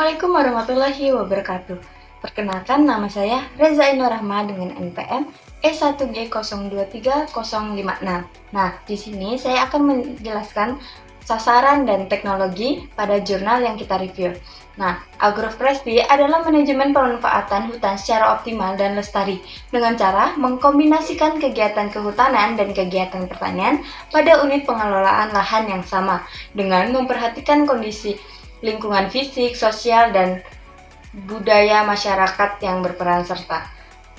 Assalamualaikum warahmatullahi wabarakatuh. Perkenalkan, nama saya Reza Ainur Rahma dengan NPM E1G023056. Nah, di sini saya akan menjelaskan sasaran dan teknologi pada jurnal yang kita review. Nah, agroforestry adalah manajemen pemanfaatan hutan secara optimal dan lestari dengan cara mengkombinasikan kegiatan kehutanan dan kegiatan pertanian pada unit pengelolaan lahan yang sama dengan memperhatikan kondisi lingkungan fisik, sosial, dan budaya masyarakat yang berperan serta.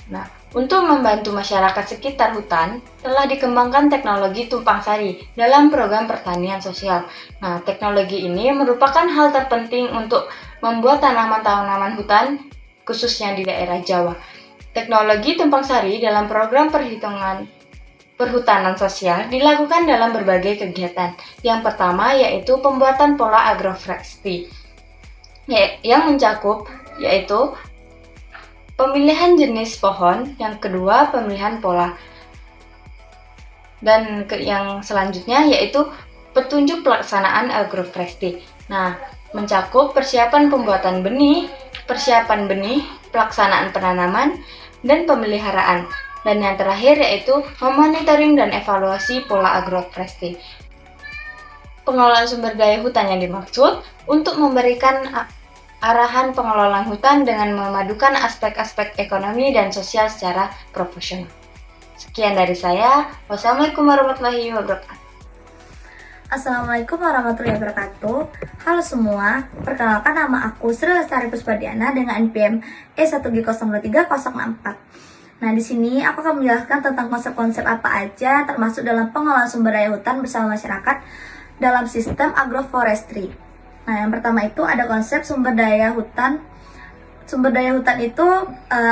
Nah, untuk membantu masyarakat sekitar hutan, telah dikembangkan teknologi tumpang sari dalam program pertanian sosial. Nah, teknologi ini merupakan hal terpenting untuk membuat tanaman-tanaman hutan, khususnya di daerah Jawa. Teknologi tumpang sari dalam program perhutanan sosial dilakukan dalam berbagai kegiatan. Yang pertama yaitu pembuatan pola agroforestry, yang mencakup yaitu pemilihan jenis pohon, yang kedua pemilihan pola, dan yang selanjutnya yaitu petunjuk pelaksanaan agroforestry. Nah, mencakup persiapan pembuatan benih, pelaksanaan penanaman, dan pemeliharaan. Dan yang terakhir yaitu memonitoring dan evaluasi pola agroforestry. Pengelolaan sumber daya hutan yang dimaksud untuk memberikan arahan pengelolaan hutan dengan memadukan aspek-aspek ekonomi dan sosial secara profesional. Sekian dari saya. Wassalamualaikum warahmatullahi wabarakatuh. Assalamualaikum warahmatullahi wabarakatuh. Halo semua, perkenalkan nama aku Sri Lestari Puspadiana dengan NPM E1G023064. Nah, di sini aku akan menjelaskan tentang konsep-konsep apa aja termasuk dalam pengelolaan sumber daya hutan bersama masyarakat dalam sistem agroforestry. Nah, yang pertama itu ada konsep sumber daya hutan. Sumber daya hutan itu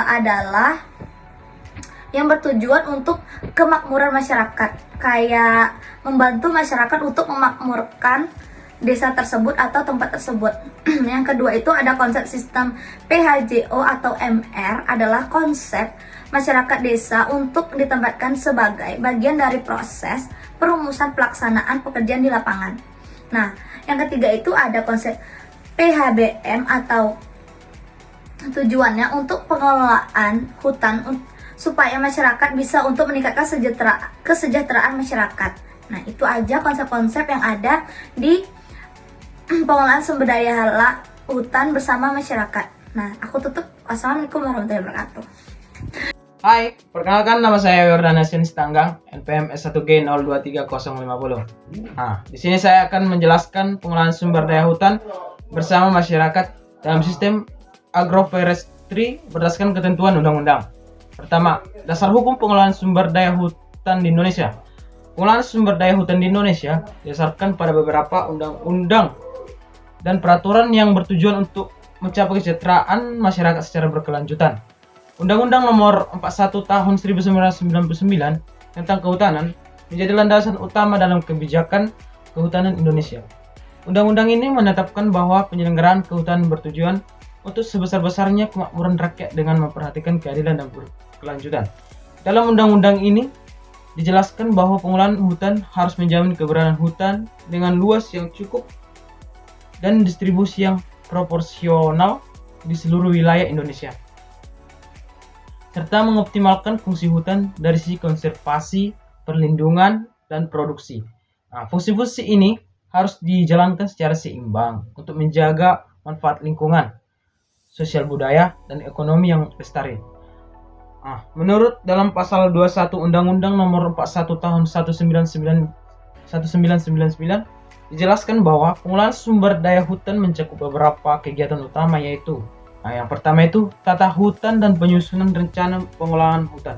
adalah yang bertujuan untuk kemakmuran masyarakat, kayak membantu masyarakat untuk memakmurkan desa tersebut atau tempat tersebut. Yang kedua itu ada konsep sistem PHJO atau MR, adalah konsep masyarakat desa untuk ditempatkan sebagai bagian dari proses perumusan pelaksanaan pekerjaan di lapangan. Nah, yang ketiga itu ada konsep PHBM atau tujuannya untuk pengelolaan hutan supaya masyarakat bisa untuk meningkatkan kesejahteraan masyarakat. Nah, itu aja konsep-konsep yang ada di pengelolaan sumber daya hutan bersama masyarakat. Nah, aku tutup. Wassalamualaikum warahmatullahi wabarakatuh. Hai, perkenalkan nama saya Yordana Sinstanggang, NPM S1G023050. Nah, di sini saya akan menjelaskan pengelolaan sumber daya hutan bersama masyarakat dalam sistem agroforestry berdasarkan ketentuan undang-undang. Pertama, dasar hukum pengelolaan sumber daya hutan di Indonesia. Pengelolaan sumber daya hutan di Indonesia didasarkan pada beberapa undang-undang dan peraturan yang bertujuan untuk mencapai kesejahteraan masyarakat secara berkelanjutan. Undang-Undang Nomor 41 Tahun 1999 tentang Kehutanan menjadi landasan utama dalam kebijakan kehutanan Indonesia. Undang-undang ini menetapkan bahwa penyelenggaraan kehutanan bertujuan untuk sebesar-besarnya kemakmuran rakyat dengan memperhatikan keadilan dan berkelanjutan. Dalam undang-undang ini dijelaskan bahwa pengelolaan hutan harus menjamin keberadaan hutan dengan luas yang cukup dan distribusi yang proporsional di seluruh wilayah Indonesia, serta mengoptimalkan fungsi hutan dari sisi konservasi, perlindungan, dan produksi. Nah, fungsi-fungsi ini harus dijalankan secara seimbang untuk menjaga manfaat lingkungan, sosial budaya, dan ekonomi yang lestari. Nah, menurut dalam pasal 21 Undang-Undang Nomor 41 Tahun 1999 dijelaskan bahwa pengelolaan sumber daya hutan mencakup beberapa kegiatan utama, yaitu yang pertama itu tata hutan dan penyusunan rencana pengelolaan hutan.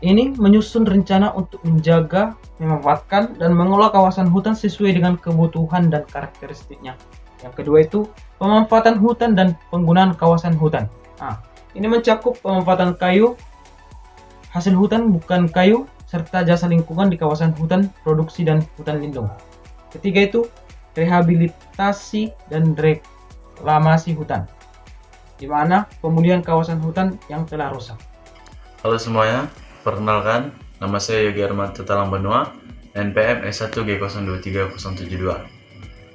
Ini menyusun rencana untuk menjaga, memanfaatkan, dan mengelola kawasan hutan sesuai dengan kebutuhan dan karakteristiknya. Yang kedua itu pemanfaatan hutan dan penggunaan kawasan hutan. Ini mencakup pemanfaatan kayu, hasil hutan bukan kayu, serta jasa lingkungan di kawasan hutan produksi dan hutan lindung. Ketiga itu rehabilitasi dan reklamasi hutan, di mana pemulihan kawasan hutan yang telah rusak. Halo semuanya, perkenalkan nama saya Yogi Armanto Talang Benua, NPM S1G023072.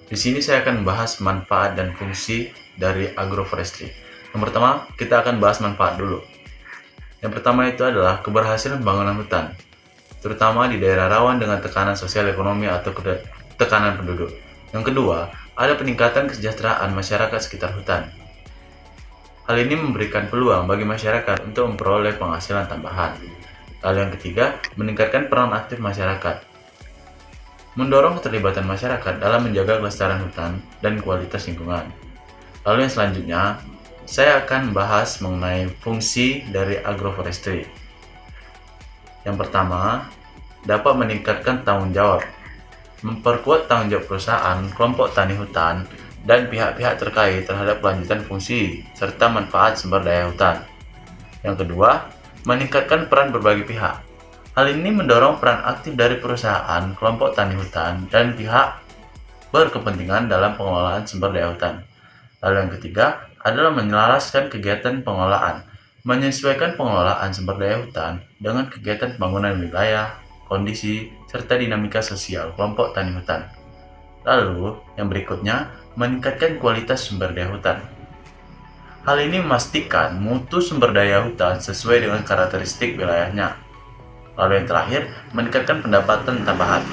Di sini saya akan membahas manfaat dan fungsi dari agroforestry. Yang pertama, kita akan bahas manfaat dulu. Yang pertama itu adalah keberhasilan pembangunan hutan, terutama di daerah rawan dengan tekanan sosial ekonomi atau tekanan penduduk. Yang kedua, ada peningkatan kesejahteraan masyarakat sekitar hutan. Hal ini memberikan peluang bagi masyarakat untuk memperoleh penghasilan tambahan. Lalu yang ketiga, meningkatkan peran aktif masyarakat. Mendorong keterlibatan masyarakat dalam menjaga kelestarian hutan dan kualitas lingkungan. Lalu yang selanjutnya, saya akan membahas mengenai fungsi dari agroforestry. Yang pertama, dapat meningkatkan tanggung jawab, memperkuat tanggung jawab perusahaan, kelompok tani hutan, dan pihak-pihak terkait terhadap kelanjutan fungsi serta manfaat sumber daya hutan. Yang kedua, meningkatkan peran berbagai pihak. Hal ini mendorong peran aktif dari perusahaan, kelompok tani hutan, dan pihak berkepentingan dalam pengelolaan sumber daya hutan. Lalu yang ketiga adalah menyelaraskan kegiatan pengelolaan, menyesuaikan pengelolaan sumber daya hutan dengan kegiatan pembangunan wilayah, kondisi, serta dinamika sosial kelompok tani hutan. Lalu yang berikutnya, meningkatkan kualitas sumber daya hutan. Hal ini memastikan mutu sumber daya hutan sesuai dengan karakteristik wilayahnya. Lalu yang terakhir, meningkatkan pendapatan tambahan.